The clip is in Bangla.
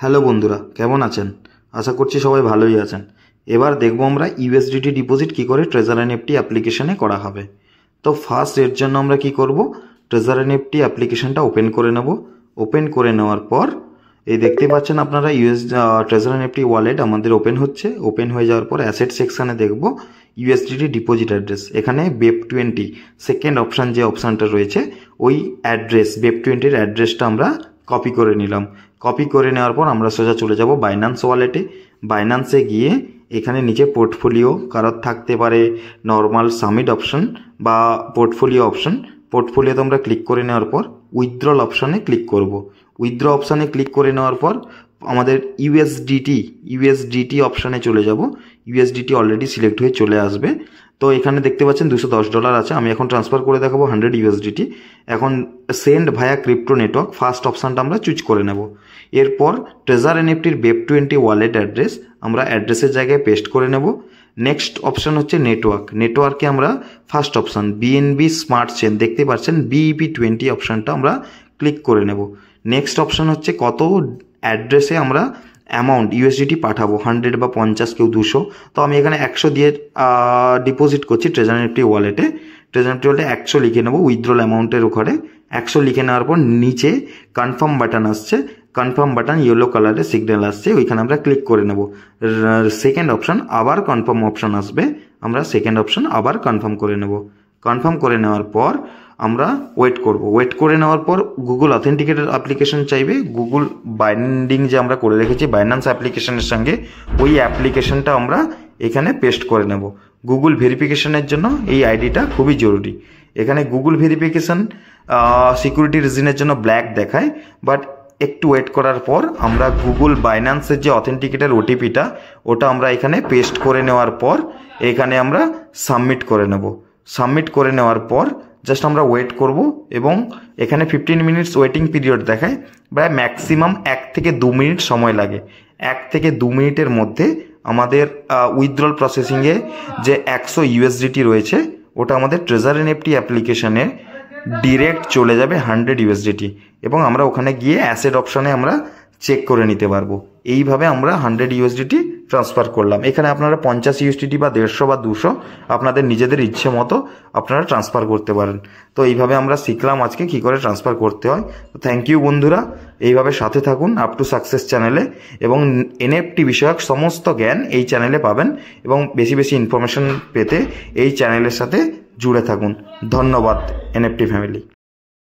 হ্যালো বন্ধুরা, কেমন আছেন? আশা করছি সবাই ভালোই আছেন। এবার দেখব আমরা ইউএসডিটি ডিপোজিট কি করে ট্রেজার এনএফটি অ্যাপ্লিকেশনে করা হবে। তো ফার্স্ট এর জন্য আমরা কি করব, ট্রেজার এনএফটি অ্যাপ্লিকেশনটা ওপেন করে নেব। ওপেন করে নেওয়ার পর এই দেখতে পাচ্ছেন আপনারা ট্রেজার এনএফটি ওয়ালেট আমাদের ওপেন হচ্ছে। ওপেন হয়ে যাওয়ার পর অ্যাসেট সেকশানে দেখব ইউএসডিটি ডিপোজিট অ্যাড্রেস। এখানে BEP20 সেকেন্ড অপশান, যে অপশানটা রয়েছে ওই অ্যাড্রেস BEP20-র অ্যাড্রেসটা আমরা কপি করে নিলাম। কপি করে নেওয়ার পর আমরা সোজা চলে যাব বাইন্যান্স ওয়ালেটে। বাইন্যান্সে গিয়ে এখানে নিচে পোর্টফোলিও কারোর থাকতে পারে, নর্মাল সাবমিট অপশন বা পোর্টফোলিও অপশন। পোর্টফোলিওতে আমরা ক্লিক করে নেওয়ার পর উইথড্রল অপশানে ক্লিক করব। উইথড্র অপশানে ক্লিক করে নেওয়ার পর আমাদের ইউএসডিটি অপশানে চলে যাব। ইউএসডিটি অলরেডি সিলেক্ট হয়ে চলে আসবে। তো এখানে দেখতে পাচ্ছেন $210 আছে। আমি এখন ট্রান্সফার করে দেখাবো 100 ইউএসডিটি। এখন সেন্ড ভায়া ক্রিপ্টো নেটওয়ার্ক ফার্স্ট অপশানটা আমরা চুজ করে নেব। এরপর ট্রেজার এনএফটির BEP20 ওয়ালেট অ্যাড্রেস আমরা অ্যাড্রেসের জায়গায় পেস্ট করে নেব। নেক্সট অপশান হচ্ছে নেটওয়ার্ক। নেটওয়ার্কে আমরা first option BNB smart chain দেখতে পাচ্ছেন BEP20 অপশানটা আমরা ক্লিক করে নেব। নেক্সট অপশান হচ্ছে কত অ্যাড্রেসে আমরা অ্যামাউন্ট ইউএসডিটি পাঠাবো, 100 বা 50, কেউ 200। তো আমি এখানে 100 দিয়ে ডিপোজিট করছি ট্রেজার এনএফটি ওয়ালেটে। ট্রেজার এনএফটি ওয়ালেটে 100 লিখে নেব উইথড্রল অ্যামাউন্টের ওখানে। 100 লিখে নেওয়ার পর নিচে কনফার্ম বাটন আসছে, কনফার্ম বাটন ইয়েলো কালারের সিগন্যাল আসছে, ওইখানে আমরা ক্লিক করে নেব। সেকেন্ড অপশান আবার কনফার্ম অপশান আসবে, আমরা সেকেন্ড অপশান আবার কনফার্ম করে নেব। কনফার্ম করে নেওয়ার পর আমরা ওয়েট করব। ওয়েট করে নেওয়ার পর গুগল অথেন্টিকেটের অ্যাপ্লিকেশন চাইবে। গুগল বাইন্ডিং যে আমরা করে রেখেছি বাইন্যান্স অ্যাপ্লিকেশনের সঙ্গে, ওই অ্যাপ্লিকেশনটা আমরা এখানে পেস্ট করে নেব। গুগল ভেরিফিকেশনের জন্য এই আইডিটা খুবই জরুরি। এখানে গুগল ভেরিফিকেশন সিকিউরিটি রিজনের জন্য ব্ল্যাক দেখায়, বাট একটু ওয়েট করার পর আমরা গুগল বাইন্যান্সের যে অথেন্টিকেটের ওটিপিটা ওটা আমরা এখানে পেস্ট করে নেওয়ার পর এখানে আমরা সাবমিট করে নেব। সাবমিট করে নেওয়ার পর জাস্ট আমরা ওয়েট করব এবং এখানে 15 মিনিটস ওয়েটিং পিরিয়ড দেখায়, প্রায় ম্যাক্সিমাম 1 থেকে 2 মিনিট সময় লাগে। 1 থেকে 2 মিনিটের মধ্যে আমাদের উইথড্রল প্রসেসিংয়ে যে 100 ইউএসডিটি রয়েছে ওটা আমাদের ট্রেজার এনএফটি অ্যাপ্লিকেশনে ডিরেক্ট চলে যাবে 100 ইউএসডিটি, এবং আমরা ওখানে গিয়ে অ্যাসেট অপশানে আমরা চেক করে নিতে পারবো। এইভাবে আমরা 100 ইউএসডিটি ট্রান্সফার করলাম। এখানে আপনারা 50 ইউএসডিটি বা 150 বা 200 আপনাদের নিজেদের ইচ্ছে মতো আপনারা ট্রান্সফার করতে পারেন। তো এইভাবে আমরা শিখলাম আজকে কী করে ট্রান্সফার করতে হয়। তো থ্যাংক ইউ বন্ধুরা, এইভাবে সাথে থাকুন আপ টু সাকসেস চ্যানেলে, এবং এনএফটি বিষয়ক সমস্ত জ্ঞান এই চ্যানেলে পাবেন, এবং বেশি বেশি ইনফরমেশন পেতে এই চ্যানেলের সাথে জুড়ে থাকুন। ধন্যবাদ এনএফটি ফ্যামিলি।